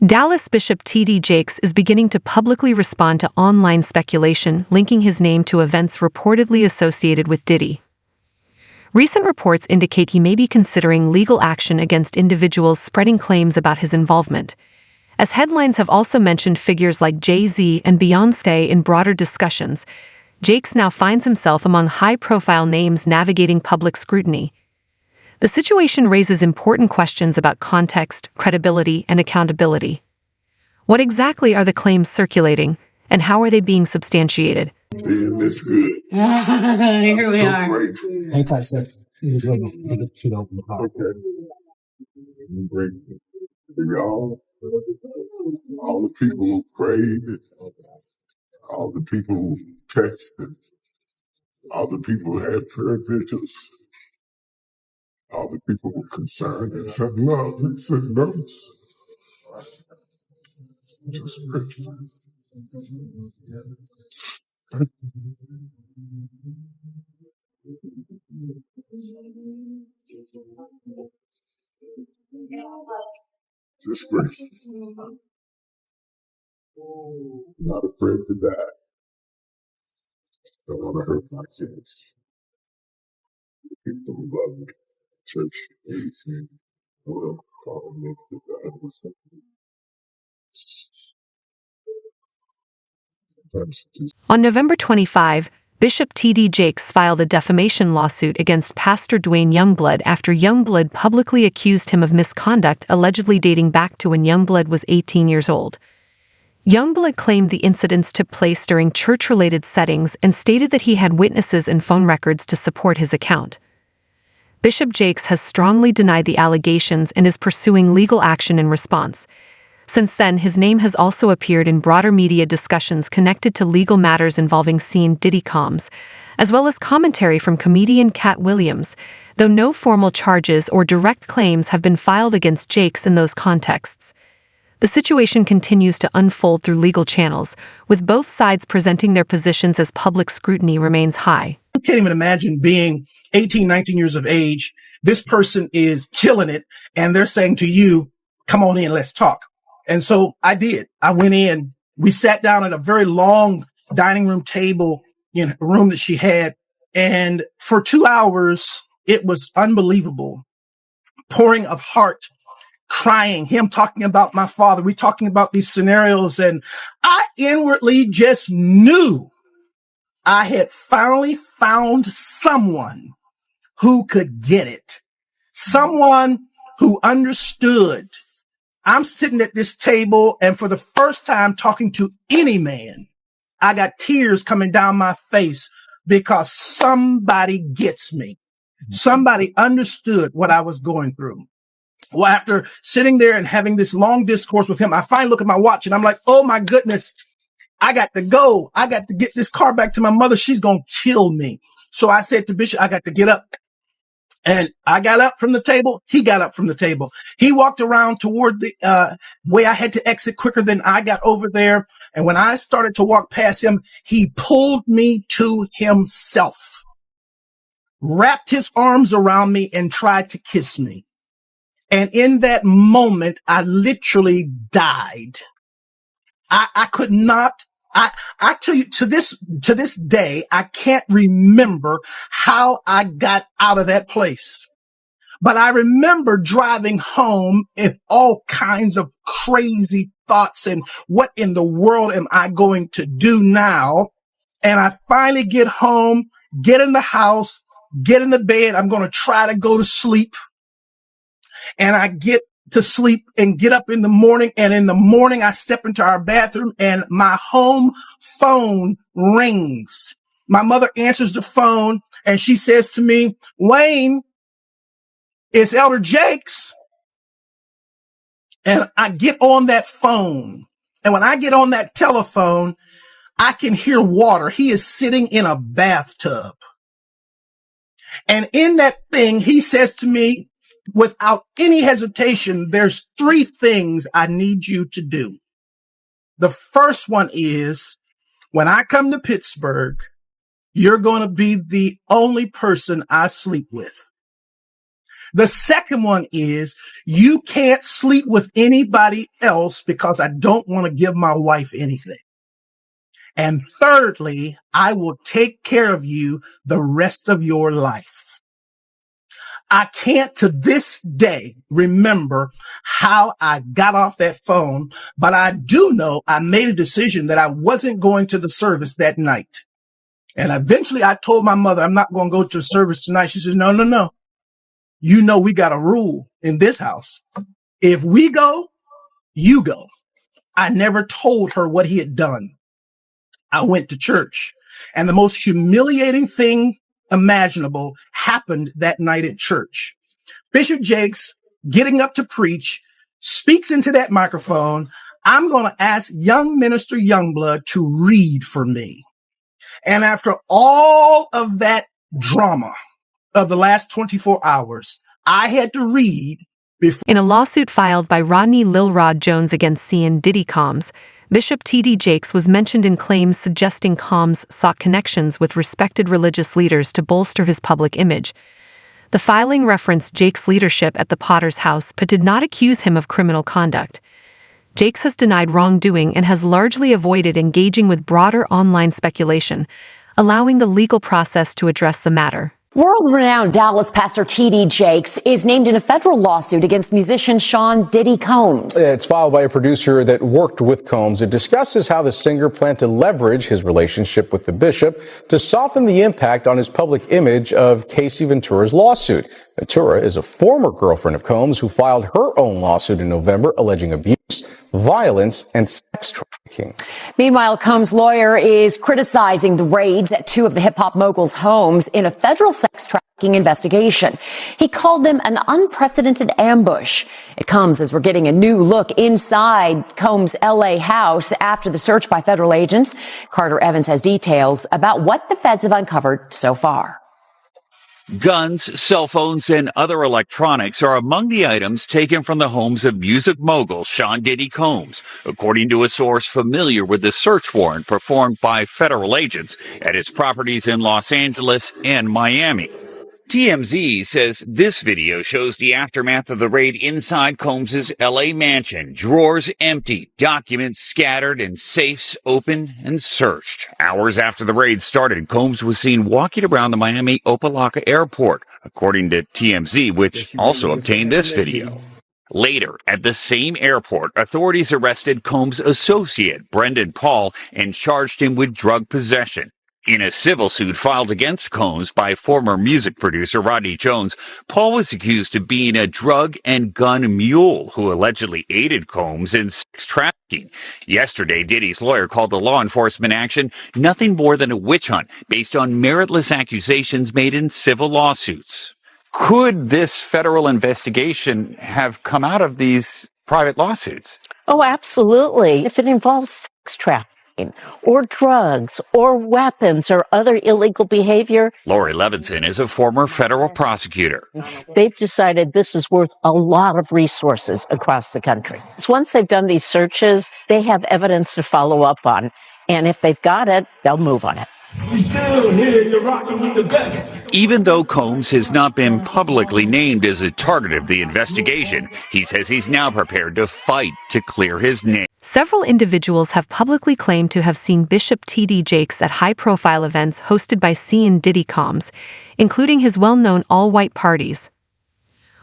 Dallas Bishop T.D. Jakes is beginning to publicly respond to online speculation linking his name to events reportedly associated with Diddy. Recent reports indicate he may be considering legal action against individuals spreading claims about his involvement, as headlines have also mentioned figures like Jay-Z and Beyoncé in broader discussions. Jakes now finds himself among high-profile names navigating public scrutiny. The situation raises important questions about context, credibility, and accountability. What exactly are the claims circulating, and how are they being substantiated? Man, that's good. Here we are. Grateful. Hang tight, sir. You just waiting for the shit open the car. Okay. I'm grateful for all the people who prayed, all the people who texted, all the people who had prayer vigils, all the people who were concerned and sent love and sent notes. Just grateful. Just grateful. Not afraid to die. Don't want to hurt my kids. People who love me. Church hates me. Well, call me to die or something. On November 25, Bishop T.D. Jakes filed a defamation lawsuit against Pastor Dwayne Youngblood after Youngblood publicly accused him of misconduct allegedly dating back to when Youngblood was 18 years old. Youngblood claimed the incidents took place during church-related settings and stated that he had witnesses and phone records to support his account. Bishop Jakes has strongly denied the allegations and is pursuing legal action in response. Since then, his name has also appeared in broader media discussions connected to legal matters involving scene Diddy comms, as well as commentary from comedian Cat Williams, though no formal charges or direct claims have been filed against Jakes in those contexts. The situation continues to unfold through legal channels, with both sides presenting their positions as public scrutiny remains high. I can't even imagine being 18, 19 years of age. This person is killing it, and they're saying to you, come on in, let's talk. And so I did. I went in. We sat down at a very long dining room table in a room that she had. And for 2 hours, it was unbelievable. Pouring of heart, crying, him talking about my father. We talking about these scenarios. And I inwardly just knew I had finally found someone who could get it. Someone who understood. I'm sitting at this table, and for the first time talking to any man, I got tears coming down my face because somebody gets me. Somebody understood what I was going through. Well, after sitting there and having this long discourse with him, I finally look at my watch and I'm like, oh my goodness, I got to go. I got to get this car back to my mother. She's going to kill me. So I said to Bishop, I got to get up. And I got up from the table. He got up from the table. He walked around toward the way I had to exit quicker than I got over there. And when I started to walk past him, he pulled me to himself, wrapped his arms around me and tried to kiss me. And in that moment, I literally died. I could not. I tell you, to this day, I can't remember how I got out of that place. But I remember driving home with all kinds of crazy thoughts and what in the world am I going to do now? And I finally get home, get in the house, get in the bed. I'm going to try to go to sleep. And I get to sleep and get up in the morning. And in the morning, I step into our bathroom and my home phone rings. My mother answers the phone and she says to me, Wayne, it's Elder Jakes. And I get on that phone. And when I get on that telephone, I can hear water. He is sitting in a bathtub. And in that thing, he says to me, without any hesitation, there's 3 things I need you to do. The first one is, when I come to Pittsburgh, you're going to be the only person I sleep with. The second one is you can't sleep with anybody else because I don't want to give my wife anything. And thirdly, I will take care of you the rest of your life. I can't to this day remember how I got off that phone, but I do know I made a decision that I wasn't going to the service that night. And eventually I told my mother, I'm not going to go to the service tonight. She says, no. You know, we got a rule in this house. If we go, you go. I never told her what he had done. I went to church, and the most humiliating thing imaginable happened that night at church. Bishop Jakes, getting up to preach, speaks into that microphone. I'm going to ask young minister Youngblood to read for me. And after all of that drama of the last 24 hours, I had to read before. In a lawsuit filed by Rodney Lil Rod Jones against C&D Combs, Bishop T.D. Jakes was mentioned in claims suggesting Combs sought connections with respected religious leaders to bolster his public image. The filing referenced Jakes' leadership at the Potter's house but did not accuse him of criminal conduct. Jakes has denied wrongdoing and has largely avoided engaging with broader online speculation, allowing the legal process to address the matter. World-renowned Dallas pastor T.D. Jakes is named in a federal lawsuit against musician Sean Diddy Combs. It's filed by a producer that worked with Combs. It discusses how the singer planned to leverage his relationship with the bishop to soften the impact on his public image of Casey Ventura's lawsuit. Ventura is a former girlfriend of Combs who filed her own lawsuit in November alleging abuse, violence, and sex trafficking. Meanwhile, Combs' lawyer is criticizing the raids at two of the hip-hop mogul's homes in a federal sex trafficking investigation. He called them an unprecedented ambush. It comes as we're getting a new look inside Combs' L.A. house after the search by federal agents. Carter Evans has details about what the feds have uncovered so far. Guns, cell phones, and other electronics are among the items taken from the homes of music mogul Sean Diddy Combs, according to a source familiar with the search warrant performed by federal agents at his properties in Los Angeles and Miami. TMZ says this video shows the aftermath of the raid inside Combs' L.A. mansion. Drawers empty, documents scattered, and safes opened and searched. Hours after the raid started, Combs was seen walking around the Miami Opa-locka airport, according to TMZ, which also obtained this video. Later, at the same airport, authorities arrested Combs' associate, Brendan Paul, and charged him with drug possession. In a civil suit filed against Combs by former music producer Rodney Jones, Paul was accused of being a drug and gun mule who allegedly aided Combs in sex trafficking. Yesterday, Diddy's lawyer called the law enforcement action nothing more than a witch hunt based on meritless accusations made in civil lawsuits. Could this federal investigation have come out of these private lawsuits? Oh, absolutely. If it involves sex trafficking or drugs or weapons or other illegal behavior. Lori Levinson is a former federal prosecutor. They've decided this is worth a lot of resources across the country. So once they've done these searches, they have evidence to follow up on. And if they've got it, they'll move on it. We still here, you're rocking with the best. Even though Combs has not been publicly named as a target of the investigation, he says he's now prepared to fight to clear his name. Several individuals have publicly claimed to have seen Bishop T.D. Jakes at high-profile events hosted by C&D Combs, including his well-known all-white parties.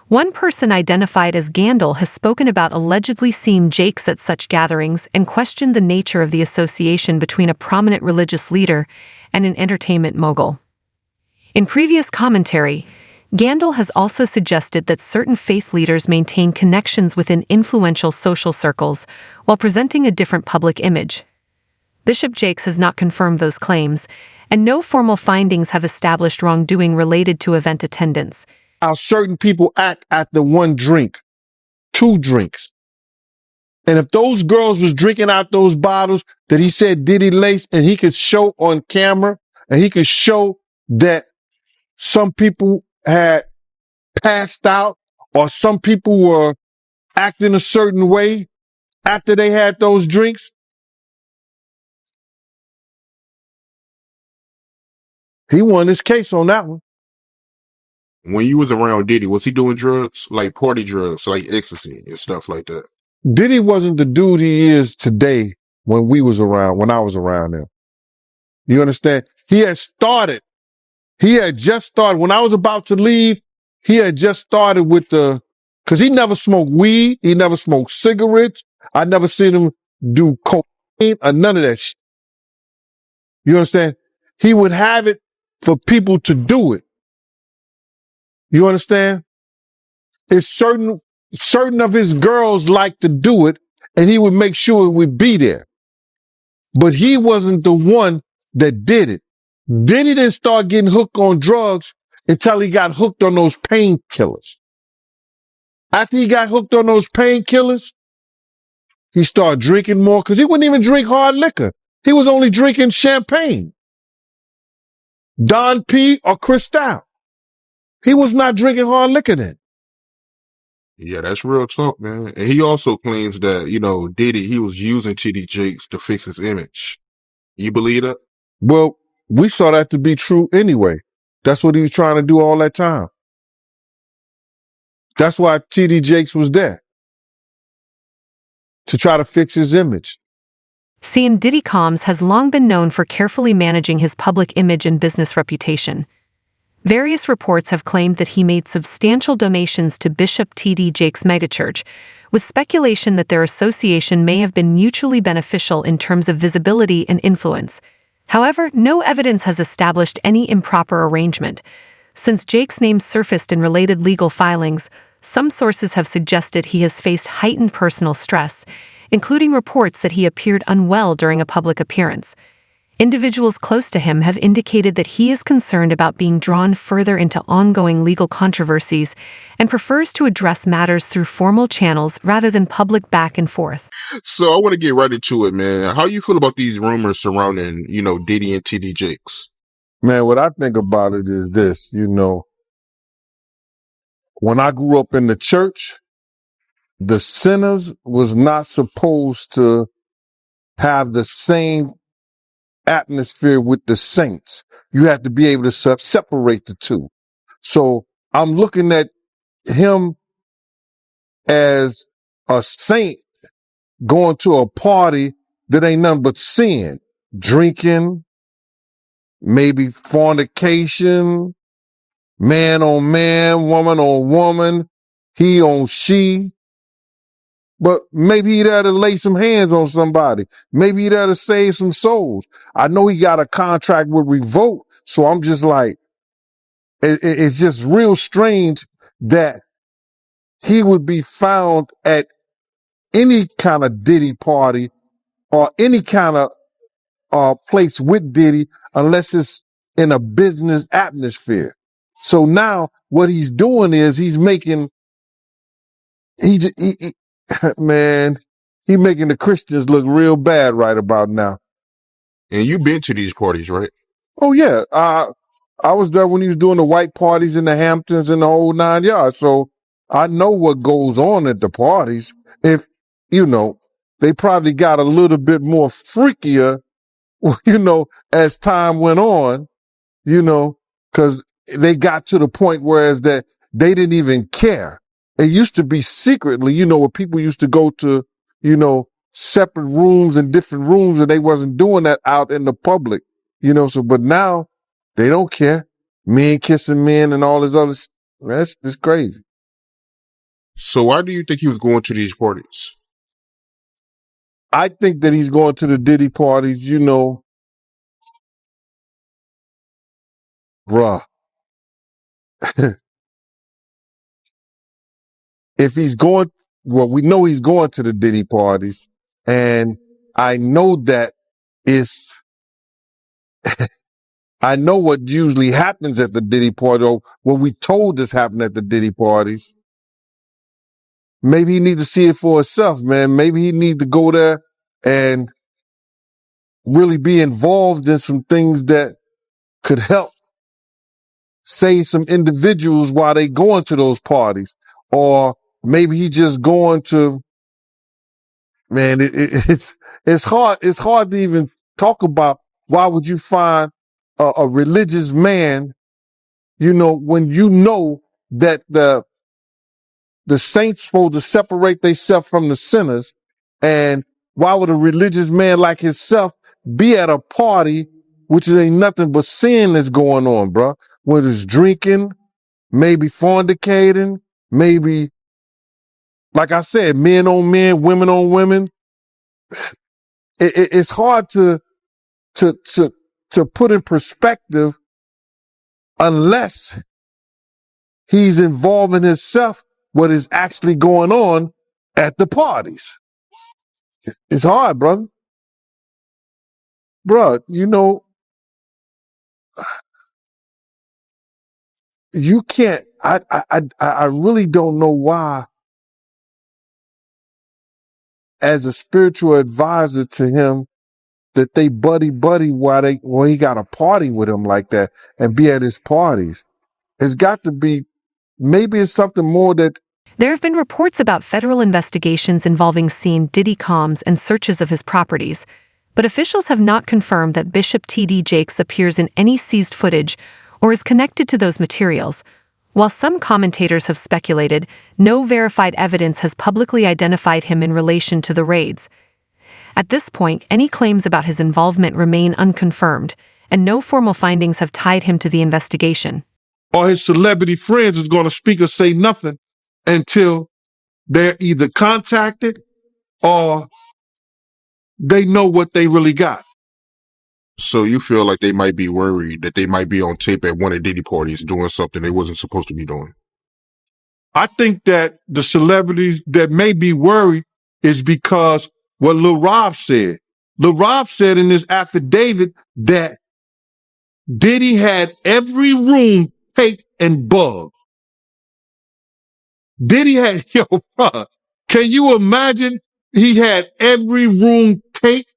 One person identified as Gandil has spoken about allegedly seeing Jakes at such gatherings and questioned the nature of the association between a prominent religious leader and an entertainment mogul. In previous commentary, Gandil has also suggested that certain faith leaders maintain connections within influential social circles while presenting a different public image. Bishop Jakes has not confirmed those claims, and no formal findings have established wrongdoing related to event attendance. How certain people act at the one drink, two drinks. And if those girls was drinking out those bottles that he said Diddy laced, and he could show on camera, and he could show that some people had passed out or some people were acting a certain way after they had those drinks, he won his case on that one. When you was around Diddy, was he doing drugs, like party drugs, like ecstasy and stuff like that? Diddy wasn't the dude he is today when I was around him. You understand? He had just started when I was about to leave. He had just started with cause he never smoked weed. He never smoked cigarettes. I never seen him do cocaine or none of that shit. You understand? He would have it for people to do it. You understand? It's certain of his girls like to do it, and he would make sure it would be there. But he wasn't the one that did it. Diddy didn't start getting hooked on drugs until he got hooked on those painkillers. After he got hooked on those painkillers, he started drinking more because he wouldn't even drink hard liquor. He was only drinking champagne, Don P or Cristal. He was not drinking hard liquor then. Yeah, that's real talk, man. And he also claims that, Diddy, he was using TD Jakes to fix his image. You believe that? Well, we saw that to be true anyway. That's what he was trying to do all that time. That's why TD Jakes was there, to try to fix his image. Sean Diddy Combs has long been known for carefully managing his public image and business reputation. Various reports have claimed that he made substantial donations to Bishop T.D. Jakes' megachurch, with speculation that their association may have been mutually beneficial in terms of visibility and influence. However, no evidence has established any improper arrangement. Since Jakes' name surfaced in related legal filings, some sources have suggested he has faced heightened personal stress, including reports that he appeared unwell during a public appearance. Individuals close to him have indicated that he is concerned about being drawn further into ongoing legal controversies and prefers to address matters through formal channels rather than public back and forth. So I want to get right into it, man. How you feel about these rumors surrounding, Diddy and TD Jakes? Man, what I think about it is this, when I grew up in the church, the sinners was not supposed to have the same atmosphere with the saints. You have to be able to separate the two. So I'm looking at him as a saint going to a party that ain't nothing but sin, drinking, maybe fornication, man on man, woman on woman, he on she. But maybe he'd have to lay some hands on somebody. Maybe he'd have to save some souls. I know he got a contract with Revolt, so I'm just like, it's just real strange that he would be found at any kind of Diddy party or any kind of place with Diddy unless it's in a business atmosphere. So now what he's doing is he's making, man, he making the Christians look real bad right about now. And you've been to these parties, right? Oh yeah. I was there when he was doing the white parties in the Hamptons and the whole 9 yards. So I know what goes on at the parties. If, they probably got a little bit more freakier, as time went on, cause they got to the point whereas that they didn't even care. It used to be secretly, where people used to go to, separate rooms and different rooms, and they wasn't doing that out in the public, but now they don't care. Men kissing men and all this other, that's just crazy. So why do you think he was going to these parties? I think that he's going to the Diddy parties, bruh. If he's going, well, we know he's going to the Diddy parties, and I know that it's, I know what usually happens at the Diddy party, or what we told us happened at the Diddy parties. Maybe he needs to see it for himself, man. Maybe he needs to go there and really be involved in some things that could help save some individuals while they going to those parties. Or maybe he just going to, man, it's hard. It's hard to even talk about. Why would you find a religious man, when you know that the saints supposed to separate themselves from the sinners, and why would a religious man like himself be at a party which ain't nothing but sin that's going on, bro? Whether it's drinking, maybe fornicating, maybe, like I said, men on men, women on women. It's hard to put in perspective unless he's involving himself what is actually going on at the parties. It's hard, brother. Bruh, you can't, I really don't know why, as a spiritual advisor to him, that they buddy when he got a party with him like that and be at his parties. It's got to be, maybe it's something more that. There have been reports about federal investigations involving seeing Diddy comms and searches of his properties, but officials have not confirmed that Bishop T.D. Jakes appears in any seized footage or is connected to those materials. While some commentators have speculated, no verified evidence has publicly identified him in relation to the raids. At this point, any claims about his involvement remain unconfirmed, and no formal findings have tied him to the investigation. Or his celebrity friends is going to speak or say nothing until they're either contacted or they know what they really got. So you feel like they might be worried that they might be on tape at one of Diddy parties doing something they wasn't supposed to be doing? I think that the celebrities that may be worried is because what Lil Rob said. Lil Rob said in his affidavit that Diddy had every room taped and bugged. Diddy had, bro, can you imagine? He had every room taped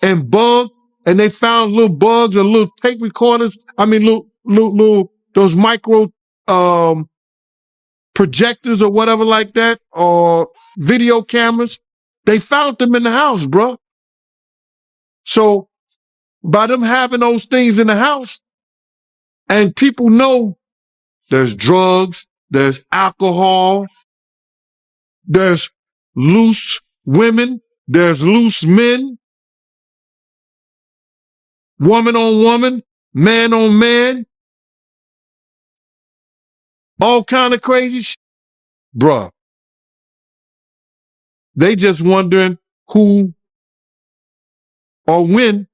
and bugged, and they found little bugs and little tape recorders. I mean, little those micro projectors or whatever like that, or video cameras. They found them in the house, bro. So by them having those things in the house, and people know there's drugs, there's alcohol, there's loose women, there's loose men, woman on woman, man on man, all kind of crazy shit. Bruh. They just wondering who or when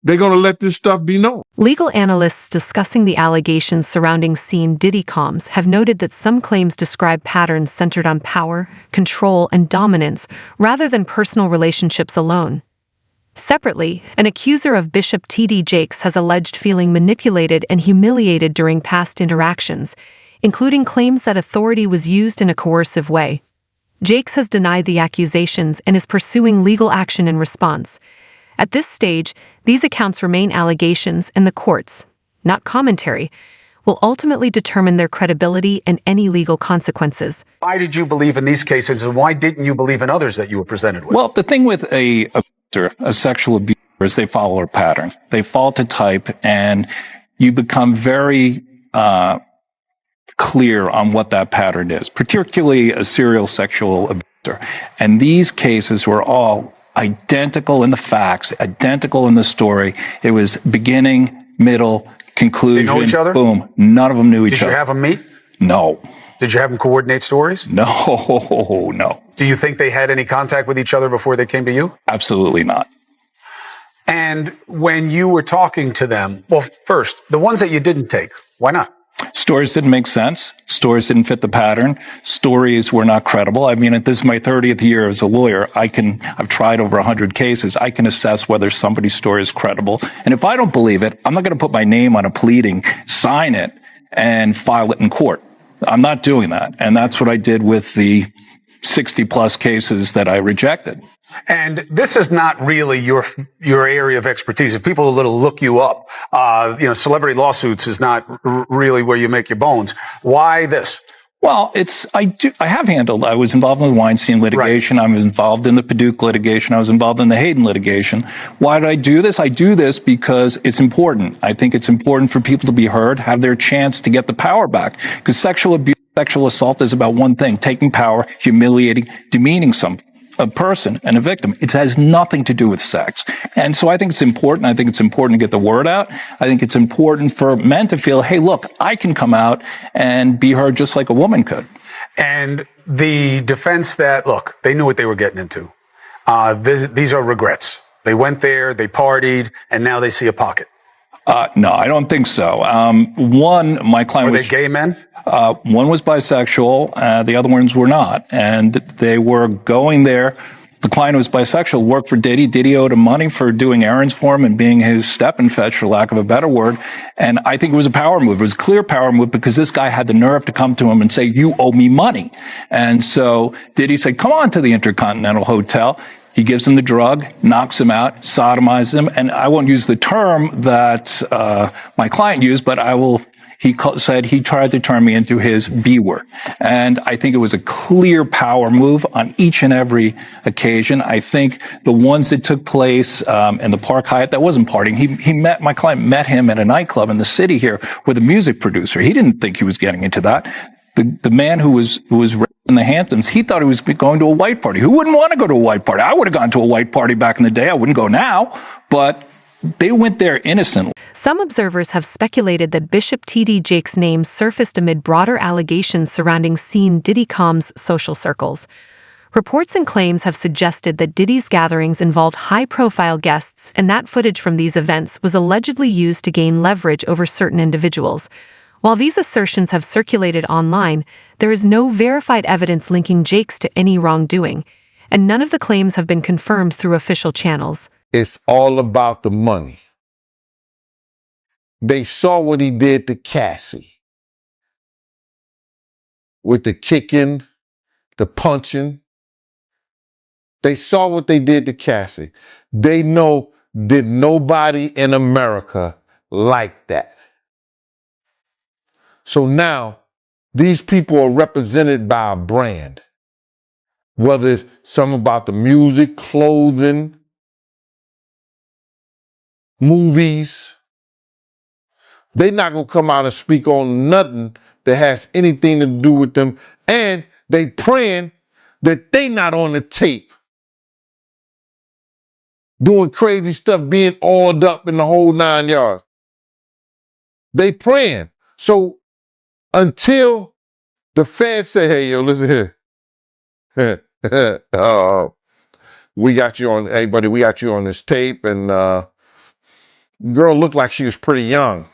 they're going to let this stuff be known. Legal analysts discussing the allegations surrounding Sean Diddy comms have noted that some claims describe patterns centered on power, control, and dominance rather than personal relationships alone. Separately, an accuser of Bishop T.D. Jakes has alleged feeling manipulated and humiliated during past interactions, including claims that authority was used in a coercive way. Jakes has denied the accusations and is pursuing legal action in response. At this stage, these accounts remain allegations, and the courts, not commentary, will ultimately determine their credibility and any legal consequences. Why did you believe in these cases, and why didn't you believe in others that you were presented with? Well, the thing with a sexual abuser is they follow a pattern. They fall to type, and you become very clear on what that pattern is, particularly a serial sexual abuser. And these cases were all identical in the facts, identical in the story. It was beginning, middle, conclusion. They know each other? Boom. None of them knew each other. Did you have them meet? No. Did you have them coordinate stories? No. Do you think they had any contact with each other before they came to you? Absolutely not. And when you were talking to them, well, first, the ones that you didn't take, why not? Stories didn't make sense. Stories didn't fit the pattern. Stories were not credible. I mean, this is my 30th year as a lawyer. I've tried over 100 cases. I can assess whether somebody's story is credible. And if I don't believe it, I'm not going to put my name on a pleading, sign it, and file it in court. I'm not doing that. And that's what I did with the 60 plus cases that I rejected. And this is not really your area of expertise. If people look you up, celebrity lawsuits is not really where you make your bones. Why this? Well, I have handled, I was involved in the Weinstein litigation. I was involved in the Paducah litigation. I was involved in the Hayden litigation. Why did I do this? I do this because it's important. I think it's important for people to be heard, have their chance to get the power back. Because sexual abuse, sexual assault is about one thing, taking power, humiliating, demeaning a person and a victim. It has nothing to do with sex. And so I think it's important. I think it's important to get the word out. I think it's important for men to feel, hey, look, I can come out and be heard just like a woman could. And the defense that, look, they knew what they were getting into. These are regrets. They went there, they partied, and now they see a pocket. No, I don't think so. One, my client Were was they gay men? One was bisexual. The other ones were not. And they were going there. The client was bisexual, worked for Diddy. Diddy owed him money for doing errands for him and being his step and fetch, for lack of a better word. And I think it was a power move. It was a clear power move because this guy had the nerve to come to him and say, you owe me money. And so Diddy said, come on to the Intercontinental Hotel. He gives him the drug, knocks him out, sodomizes him. And I won't use the term that my client used, but he said he tried to turn me into his B word. And I think it was a clear power move on each and every occasion. I think the ones that took place in the Park Hyatt, that wasn't partying. My client met him at a nightclub in the city here with a music producer. He didn't think he was getting into that. The man who was in the Hamptons, he thought he was going to a white party. Who wouldn't want to go to a white party? I would have gone to a white party back in the day. I wouldn't go now, but they went there innocently. Some observers have speculated that Bishop T.D. Jakes' name surfaced amid broader allegations surrounding scene Diddy Com's social circles. Reports and claims have suggested that Diddy's gatherings involved high-profile guests, and that footage from these events was allegedly used to gain leverage over certain individuals. While these assertions have circulated online, there is no verified evidence linking Jakes to any wrongdoing, and none of the claims have been confirmed through official channels. It's all about the money. They saw what he did to Cassie with the kicking, the punching. They saw what they did to Cassie. They know that nobody in America liked that. So now these people are represented by a brand, whether it's something about the music, clothing, movies. They're not going to come out and speak on nothing that has anything to do with them. And they praying that they not on the tape doing crazy stuff, being oiled up in the whole 9 yards. They praying. So until the feds say, hey, yo, listen here. We got you on, hey, buddy, we got you on this tape. And girl looked like she was pretty young.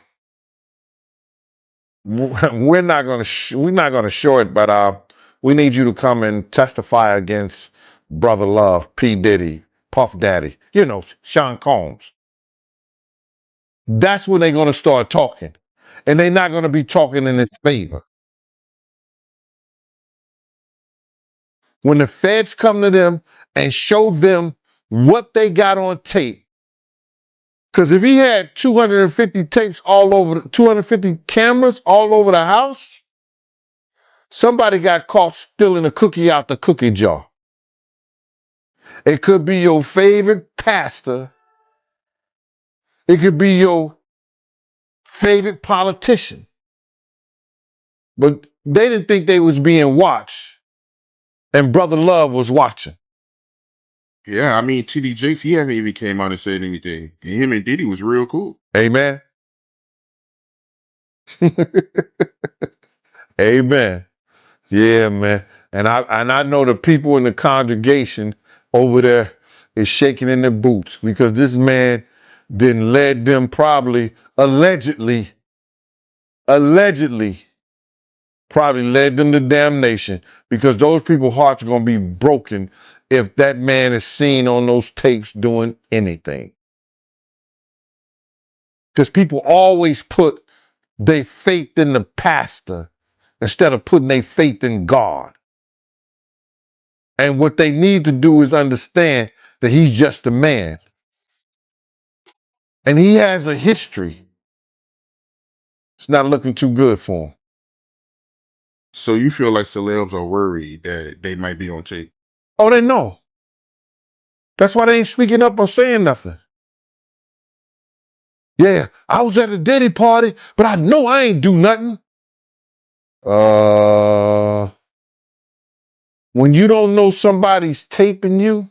We're not going to show it, but we need you to come and testify against Brother Love, P. Diddy, Puff Daddy, Sean Combs. That's when they're going to start talking. And they're not going to be talking in his favor. When the feds come to them and show them what they got on tape, because if he had 250 tapes 250 cameras all over the house, somebody got caught stealing a cookie out the cookie jar. It could be your favorite pastor. It could be your favorite politician. But they didn't think they was being watched. And Brother Love was watching. Yeah, I mean, T.D. Jakes, he hasn't even came out and said anything. And him and Diddy was real cool. Amen. Amen. Yeah, man. And I know the people in the congregation over there is shaking in their boots because this man then led them probably allegedly probably led them to damnation because those people's hearts are going to be broken if that man is seen on those tapes doing anything. Because people always put their faith in the pastor instead of putting their faith in God. And what they need to do is understand that he's just a man. And he has a history. It's not looking too good for him. So you feel like celebs are worried that they might be on tape? Oh, they know. That's why they ain't speaking up or saying nothing. Yeah, I was at a Diddy party, but I know I ain't do nothing. When you don't know somebody's taping you,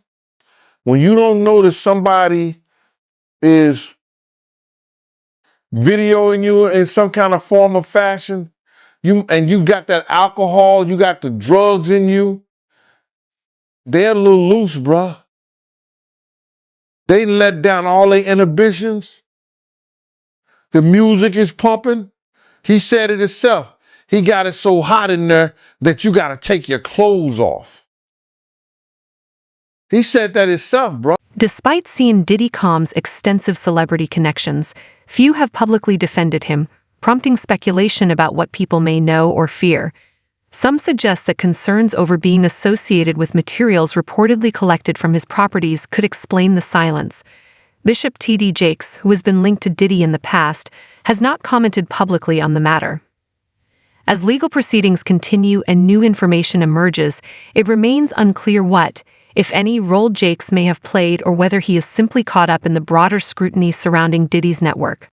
when you don't know that somebody is videoing you in some kind of form or fashion, you got that alcohol, you got the drugs in you, they're a little loose, bruh. They let down all their inhibitions. The music is pumping. He said it himself. He got it so hot in there that you got to take your clothes off. He said that himself, bro. Despite seeing Diddy Combs' extensive celebrity connections, few have publicly defended him, prompting speculation about what people may know or fear. Some suggest that concerns over being associated with materials reportedly collected from his properties could explain the silence. Bishop T.D. Jakes, who has been linked to Diddy in the past, has not commented publicly on the matter. As legal proceedings continue and new information emerges, it remains unclear what, if any, role Jakes may have played or whether he is simply caught up in the broader scrutiny surrounding Diddy's network.